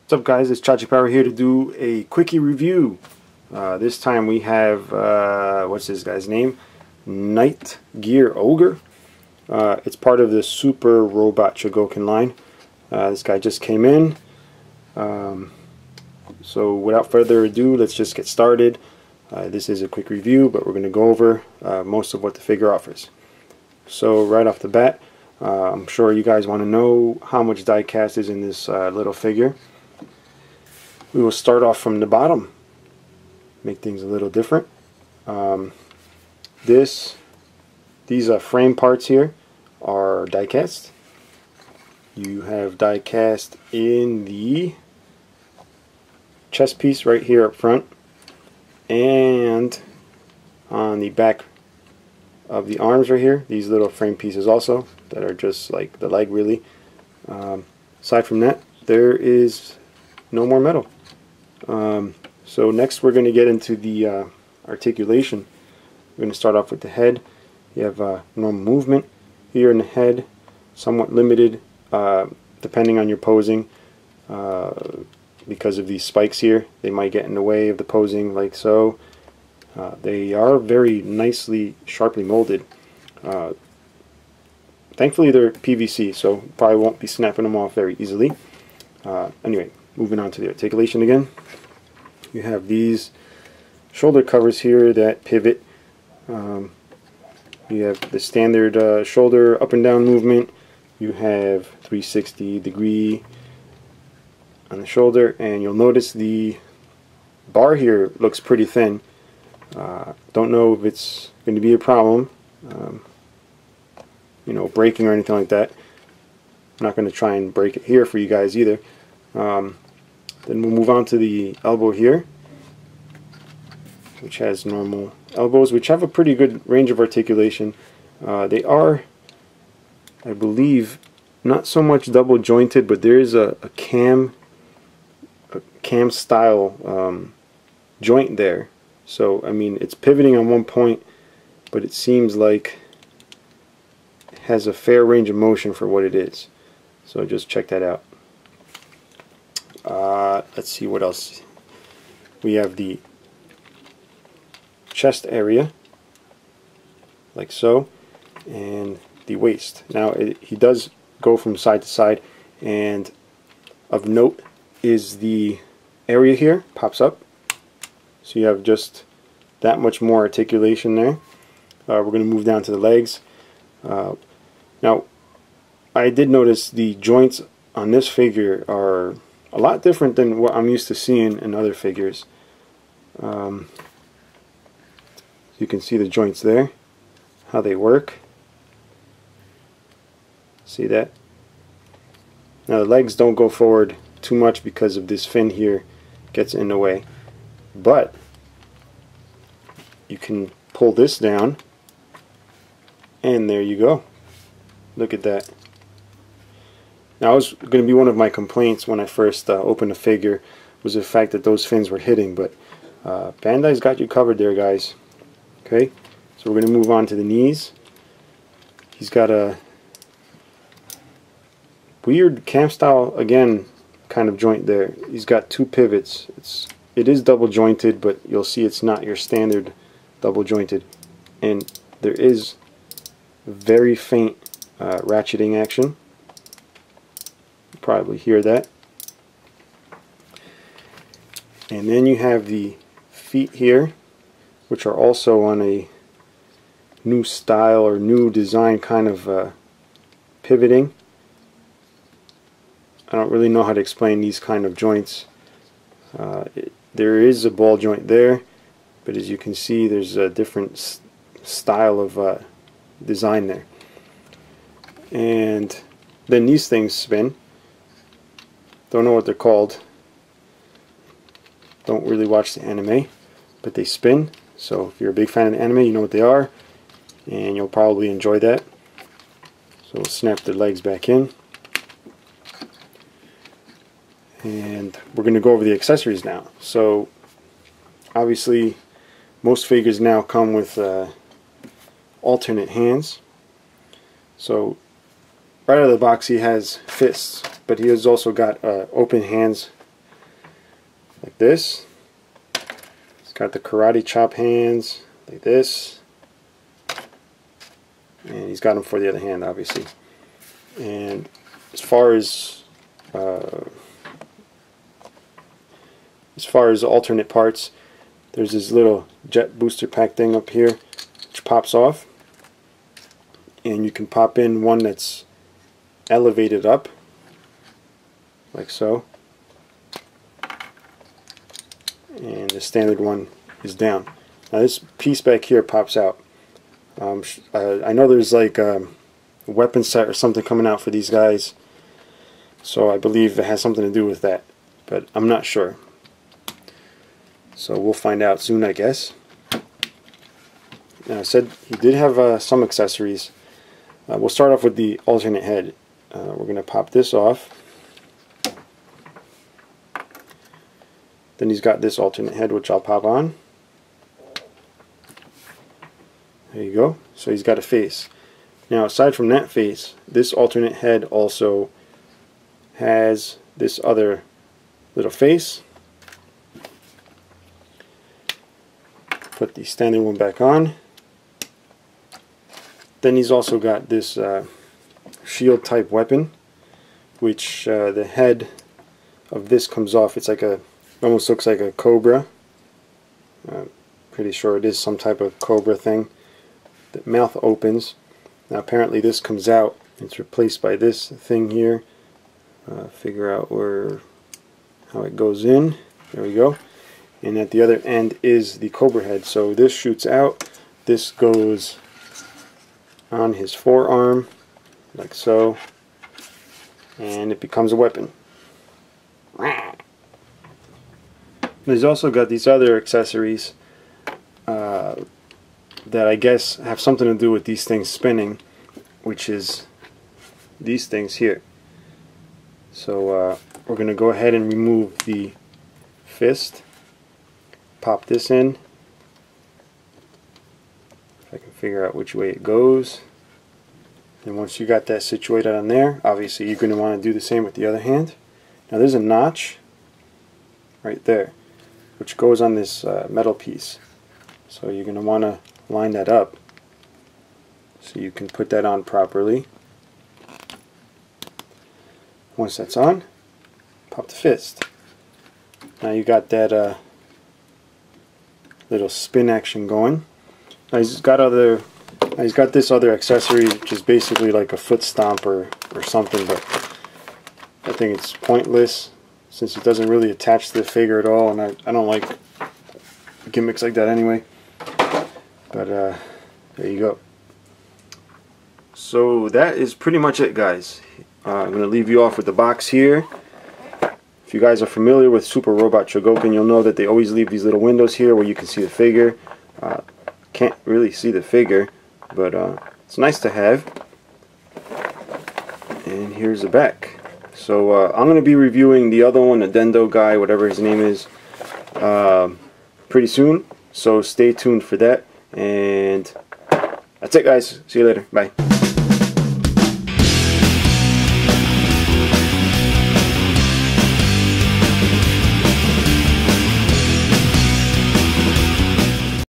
What's up, guys? It's Chachi Power here to do a quickie review. This time we have what's this guy's name? Night Gear Ogre. It's part of the Super Robot Chogokin line. This guy just came in. So without further ado, let's just get started. This is a quick review, but we're going to go over most of what the figure offers. So right off the bat, I'm sure you guys want to know how much die cast is in this little figure. We will start off from the bottom, make things a little different. These frame parts here are die cast. You have die cast in the chest piece right here up front, and on the back of the arms right here, these little frame pieces also that are just like the leg really. Aside from that, there is no more metal. So next we're going to get into the articulation. We're going to start off with the head. You have normal movement here in the head, somewhat limited depending on your posing. Because of these spikes here, they might get in the way of the posing like so. They are very nicely, sharply molded. Thankfully they're PVC, so probably won't be snapping them off very easily. Anyway, moving on to the articulation again. You have these shoulder covers here that pivot. You have the standard shoulder up and down movement. You have 360 degree on the shoulder, and you'll notice the bar here looks pretty thin. Don't know if it's going to be a problem, you know, breaking or anything like that. I'm not going to try and break it here for you guys either. Then we'll move on to the elbow here, which has normal elbows, which have a pretty good range of articulation. They are, I believe, not so much double jointed, but there is a cam style joint there. So I mean, it's pivoting on one point, but it seems like it has a fair range of motion for what it is. So just check that out. Let's see what else. We have the chest area, like so, and the waist. Now he does go from side to side, and of note is the area here pops up, so you have just that much more articulation there. We're going to move down to the legs. Now I did notice the joints on this figure are a lot different than what I'm used to seeing in other figures. You can see the joints there, how they work. See that? Now the legs don't go forward too much because of this fin here gets in the way, but you can pull this down, and there you go. Look at that. Now, it was going to be one of my complaints when I first opened the figure, was the fact that those fins were hitting, but Bandai's got you covered there, guys. Okay, so we're going to move on to the knees. He's got a weird cam style, again, kind of joint there. He's got two pivots. It is double jointed, but you'll see it's not your standard double jointed, and there is very faint ratcheting action. Probably hear that. And then you have the feet here, which are also on a new style or new design kind of pivoting. I don't really know how to explain these kind of joints. There is a ball joint there, but as you can see, there's a different style of design there. And then these things spin. Don't know what they're called. Don't really watch the anime, but they spin. So if you're a big fan of the anime, you know what they are, and you'll probably enjoy that. So we'll snap the legs back in, and we're going to go over the accessories now. So obviously most figures now come with alternate hands. So right out of the box he has fists, but he has also got open hands like this. He's got the karate chop hands like this, and he's got them for the other hand, obviously. And as far as alternate parts, there's this little jet booster pack thing up here which pops off, and you can pop in one that's elevated up like so, and the standard one is down. Now this piece back here pops out. I know there's like a weapon set or something coming out for these guys, so I believe it has something to do with that, but I'm not sure. So we'll find out soon, I guess. Now I said he did have some accessories. We'll start off with the alternate head. We're going to pop this off. Then he's got this alternate head, which I'll pop on. There you go. So he's got a face. Now aside from that face, this alternate head also has this other little face. Put the standard one back on. Then he's also got this shield type weapon, which the head of this comes off. It's like almost looks like a cobra. Pretty sure it is some type of cobra thing. The mouth opens. Now apparently this comes out. It's replaced by this thing here. Figure out how it goes in. There we go. And at the other end is the cobra head. So this shoots out. This goes on his forearm like so, and it becomes a weapon. He's also got these other accessories that I guess have something to do with these things spinning, which is these things here. So we're going to go ahead and remove the fist, pop this in, if I can figure out which way it goes. And once you got that situated on there, obviously you're going to want to do the same with the other hand. Now there's a notch right there which goes on this metal piece, so you're going to want to line that up so you can put that on properly. Once that's on, pop the fist. Now you got that little spin action going. Now he's got this other accessory which is basically like a foot stomper or something, but I think it's pointless since it doesn't really attach to the figure at all, and I don't like gimmicks like that anyway. But there you go. So that is pretty much it, guys. I'm going to leave you off with the box here. If you guys are familiar with Super Robot Chogokin, you'll know that they always leave these little windows here where you can see the figure. Can't really see the figure, but it's nice to have. And here's the back. So I'm going to be reviewing the other one, the Dendo guy, whatever his name is, pretty soon. So stay tuned for that. And that's it, guys. See you later. Bye.